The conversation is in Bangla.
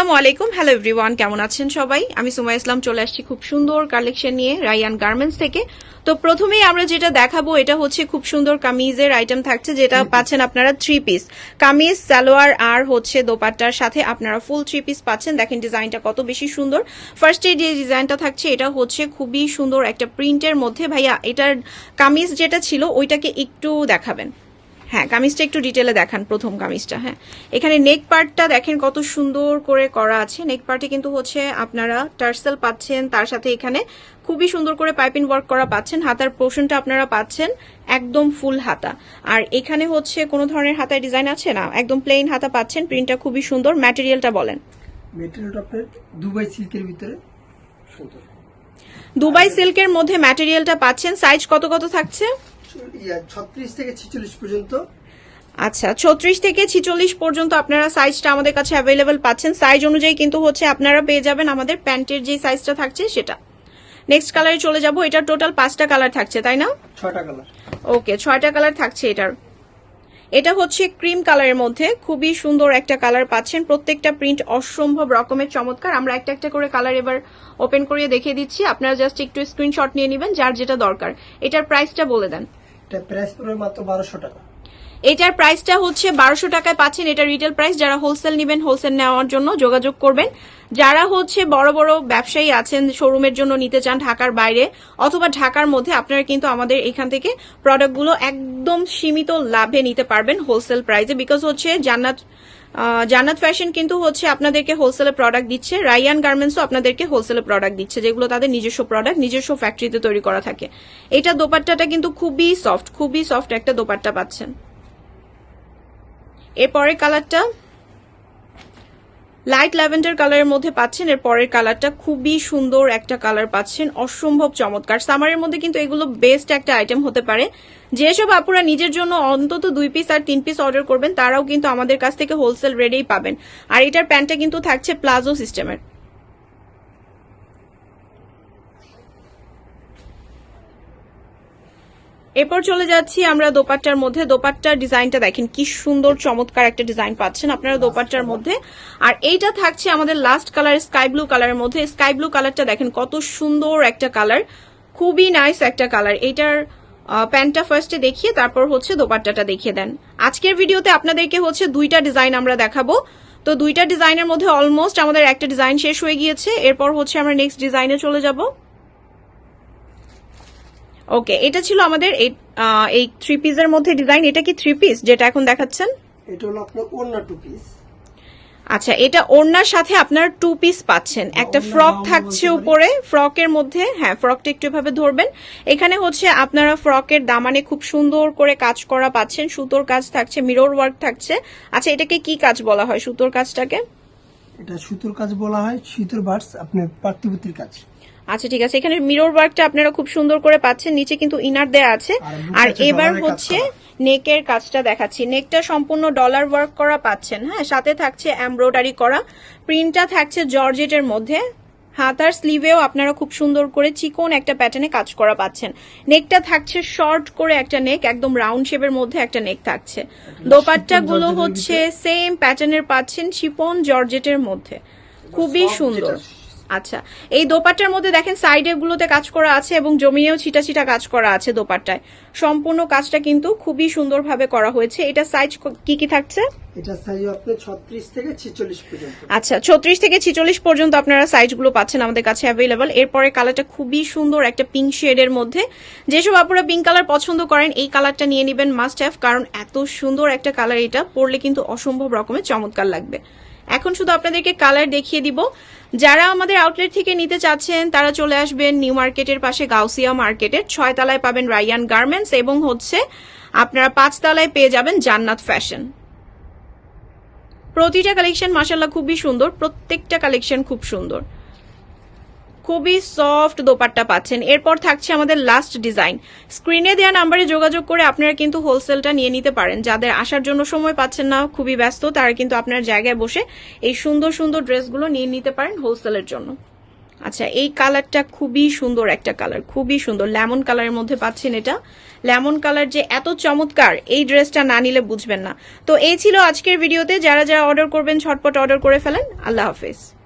আসসালামু আলাইকুম। হ্যালো এভরিওয়ান, কেমন আছেন সবাই? আমি সুমাইয়া ইসলাম চলে আসছি খুব সুন্দর কালেকশন নিয়ে রায়ান গার্মেন্টস থেকে। তো প্রথমেই আমরা যেটা দেখাবো এটা হচ্ছে খুব সুন্দর কামিজের আইটেম থাকছে, যেটা পাচ্ছেন আপনারা 3 পিস কামিজ, সালোয়ার আর হচ্ছে দোপাট্টার সাথে আপনারা ফুল 3 পিস পাচ্ছেন। দেখেন ডিজাইনটা কত বেশি সুন্দর। ফার্স্টে যে ডিজাইনটা থাকছে এটা হচ্ছে খুবই সুন্দর একটা প্রিন্টের মধ্যে। ভাইয়া এটার কামিজ যেটা ছিল ওইটাকে একটু দেখাবেন। হ্যাঁ, কামিজটা একটু ডিটেলে দেখান, প্রথম কামিজটা। হ্যাঁ, এখানে নেক পার্টটা দেখেন কত সুন্দর করে করা আছে। নেক পার্টে কিন্তু হচ্ছে আপনারা টার্সেল পাচ্ছেন, তার সাথে এখানে খুবই সুন্দর করে পাইপিং ওয়ার্ক করা পাচ্ছেন। হাতার পোর্শনটা আপনারা পাচ্ছেন একদম ফুল হাতা, আর এখানে হচ্ছে কোনো ধরনের হাতায় ডিজাইন আছে না, একদম প্লেন হাতা পাচ্ছেন। প্রিন্টটা খুবই সুন্দর। ম্যাটেরিয়ালটা বলেন। ম্যাটেরিয়ালটা আপনার দুবাই সিল্কের ভিতরে সুন্দর, দুবাই সিল্কের মধ্যে ম্যাটেরিয়ালটা পাচ্ছেন। সাইজ কত কত থাকছে? 36 থেকে 46 পর্যন্ত। আচ্ছা, 36 থেকে 46 পর্যন্ত আপনারা সাইজটা আমাদের কাছে অ্যাভেলেবেল পাচ্ছেন। সাইজ অনুযায়ী কিন্তু হচ্ছে আপনারা পেয়ে যাবেন আমাদের প্যান্টের যে সাইজটা থাকছে সেটা। নেক্সট কালারে চলে যাব। এটা টোটাল 5টা কালার থাকছে, তাই না? 6টা কালার। ওকে, 6টা কালার থাকছে এটার। এটা হচ্ছে ক্রিম কালারের মধ্যে খুবই সুন্দর একটা কালার পাচ্ছেন। প্রত্যেকটা প্রিন্ট অসম্ভব রকমের চমৎকার। আমরা একটা একটা করে কালার এবার ওপেন করিয়ে দেখিয়ে দিচ্ছি, আপনারা জাস্ট একটু স্ক্রিনশট নিয়ে নেবেন যার যেটা দরকার। এটার প্রাইসটা বলে দেন। এটা প্রাইস পড়বে মাত্র 1200 টাকা। এটার প্রাইসটা হচ্ছে 1200 টাকায় পাচ্ছেন। এটা রিটেল প্রাইস। যারা হোলসেল নেবেন, হোলসেল নেওয়ার জন্য যোগাযোগ করবেন। যারা হচ্ছে বড় বড় ব্যবসায়ী আছেন, শোরুমের জন্য নিতে চান ঢাকার বাইরে অথবা ঢাকার মধ্যে, আপনারা কিন্তু আমাদের এখান থেকে প্রোডাক্টগুলো একদম সীমিত লাভে নিতে পারবেন হোলসেল প্রাইসে। বিকজ হচ্ছে জান্নাত ফ্যাশন কিন্তু হচ্ছে আপনাদেরকে হোলসেলে প্রোডাক্ট দিচ্ছে, রায়ান গার্মেন্টসও আপনাদেরকে হোলসেলে প্রোডাক্ট দিচ্ছে, যেগুলো তাদের নিজস্ব প্রোডাক্ট, নিজস্ব ফ্যাক্টরিতে তৈরি করা থাকে। এটা দোপাট্টাটা কিন্তু খুবই সফট একটা দোপাট্টা পাচ্ছেন। এরপরের কালারটা লাইট ল্যাভেন্ডার কালারের মধ্যে পাচ্ছেন। এর পরের কালারটা খুবই সুন্দর একটা কালার পাচ্ছেন, অসম্ভব চমৎকার। সামারের মধ্যে কিন্তু এগুলো বেস্ট একটা আইটেম হতে পারে। যেসব আপুরা নিজের জন্য অন্তত 2 পিস আর 3 পিস অর্ডার করবেন তারাও কিন্তু আমাদের কাছ থেকে হোলসেল রেটেই পাবেন। আর এটার প্যান্টটা কিন্তু থাকছে প্লাজো সিস্টেমের। এরপর চলে যাচ্ছি আমরা দোপাট্টার মধ্যে। দোপাট্টার ডিজাইনটা দেখেন কি সুন্দর চমৎকার একটা ডিজাইন পাচ্ছেন আপনারা দোপাট্টার মধ্যে। আর এইটা থাকছে আমাদের লাস্ট কালার স্কাই ব্লু কালারের মধ্যে। স্কাই ব্লু কালারটা দেখেন কত সুন্দর একটা কালার, খুবই নাইস একটা কালার। এইটার প্যান্টটা ফার্স্টে দেখিয়ে তারপর হচ্ছে দোপাট্টাটা দেখিয়ে দেন। আজকের ভিডিওতে আপনাদেরকে হচ্ছে 2টা ডিজাইন আমরা দেখাবো। তো 2টা ডিজাইনের মধ্যে অলমোস্ট আমাদের একটা ডিজাইন শেষ হয়ে গিয়েছে। এরপর হচ্ছে আমরা নেক্সট ডিজাইনে চলে যাব। ওকে, এটা ছিল আমাদের এই 3 পিসের মধ্যে ডিজাইন। এটা কি 3 পিস যেটা এখন দেখাচ্ছেন? এটা হলো আপনার ওড়না 2 পিস। আচ্ছা, এটা ওড়নার সাথে আপনার 2 পিস পাচ্ছেন। একটা ফ্রক থাকছে উপরে, ফ্রকের মধ্যে, হ্যাঁ ফ্রকটা একটু এভাবে ধরবেন। এখানে হচ্ছে আপনারা ফ্রকের দামানে খুব সুন্দর করে কাজ করা পাচ্ছেন, সুতোর কাজ থাকছে, মিরর ওয়ার্ক থাকছে। আচ্ছা, এটাকে কি কাজ বলা হয় সুতোর কাজটাকে? এটা সুতোর কাজ বলা হয়, সুতোর বার্স আপনার পার্টিপুতির কাজ। আচ্ছা ঠিক আছে, এখানে মিরর ওয়ার্কটা আপনারা খুব সুন্দর করে পাচ্ছেন। নিচে কিন্তু ইনার দেয়া আছে। আর এবার হচ্ছে নেকের কাজটা দেখাচ্ছি। নেকটা সম্পূর্ণ ডলার ওয়ার্ক করা পাচ্ছেন। হ্যাঁ, সাথে থাকছে এমব্রয়ডারি করা। প্রিন্টটা থাকছে জর্জেটের মধ্যে। হাতার স্লিভেও আপনারা খুব সুন্দর করে চিকন একটা প্যাটার্নে কাজ করা পাচ্ছেন। নেকটা থাকছে শর্ট করে একটা নেক, একদম রাউন্ড শেপের মধ্যে একটা নেক থাকছে। দোপাট্টা গুলো হচ্ছে সেম প্যাটার্নের পাচ্ছেন, শিফন জর্জেটের মধ্যে, খুবই সুন্দর। আচ্ছা, এই দোপাট্টার মধ্যে দেখেন সাইডে গুলোতে কাজ করা আছে এবং জমিনেও ছিটা ছিটা কাজ করা আছে দোপাট্টায়। সম্পূর্ণ কাজটা কিন্তু খুবই সুন্দরভাবে করা হয়েছে। এটা সাইজ কি কি থাকছে? এটা সাইজ আপনার 36 থেকে 46 পর্যন্ত। আচ্ছা, 36 থেকে 46 পর্যন্ত আপনারা সাইজগুলো পাচ্ছেন আমাদের কাছে অ্যাভেলেবল। এরপরে কালারটা খুবই সুন্দর একটা পিঙ্ক শেডের মধ্যে। যেসব আপনারা পিঙ্ক কালার পছন্দ করেন এই কালারটা নিয়ে নেবেন মাস্ট হ্যাভ, কারণ এত সুন্দর একটা কালার, এটা পরলে কিন্তু অসম্ভব রকমের চমৎকার লাগবে। এখন শুধু আপনাদেরকে কালার দেখিয়ে দিব। যারা আমাদের আউটলেট থেকে নিতে চাচ্ছেন তারা চলে আসবেন নিউ মার্কেটের পাশে গাউসিয়া মার্কেটের 6 তলায় পাবেন রায়ান গার্মেন্টস, এবং হচ্ছে আপনারা 5 তলায় পেয়ে যাবেন জান্নাত ফ্যাশন। প্রতিটা কালেকশন মাশাআল্লাহ খুবই সুন্দর, প্রত্যেকটা কালেকশন খুব সুন্দর, খুবই সফট দোপাট্টা পাচ্ছেন। এরপর থাকছে আমাদের লাস্ট ডিজাইন। স্ক্রিনে দেওয়া নাম্বারে যোগাযোগ করে আপনারা কিন্তু হোলসেলটা নিয়ে নিতে পারেন। যাদের আসার জন্য সময় পাচ্ছেন না, খুবই ব্যস্ত, তারা কিন্তু আপনার জায়গায় বসে এই সুন্দর সুন্দর ড্রেসগুলো নিয়ে নিতে পারেন হোলসেলের জন্য। আচ্ছা, এই কালারটা খুবই সুন্দর একটা কালার, খুবই সুন্দর লেমন কালারের মধ্যে পাচ্ছেন। এটা লেমন কালার যে এত চমৎকার, এই ড্রেসটা না নিলে বুঝবেন না। তো এই ছিল আজকের ভিডিওতে। যারা যারা অর্ডার করবেন ঝটপট অর্ডার করে ফেলেন। আল্লাহ হাফেজ।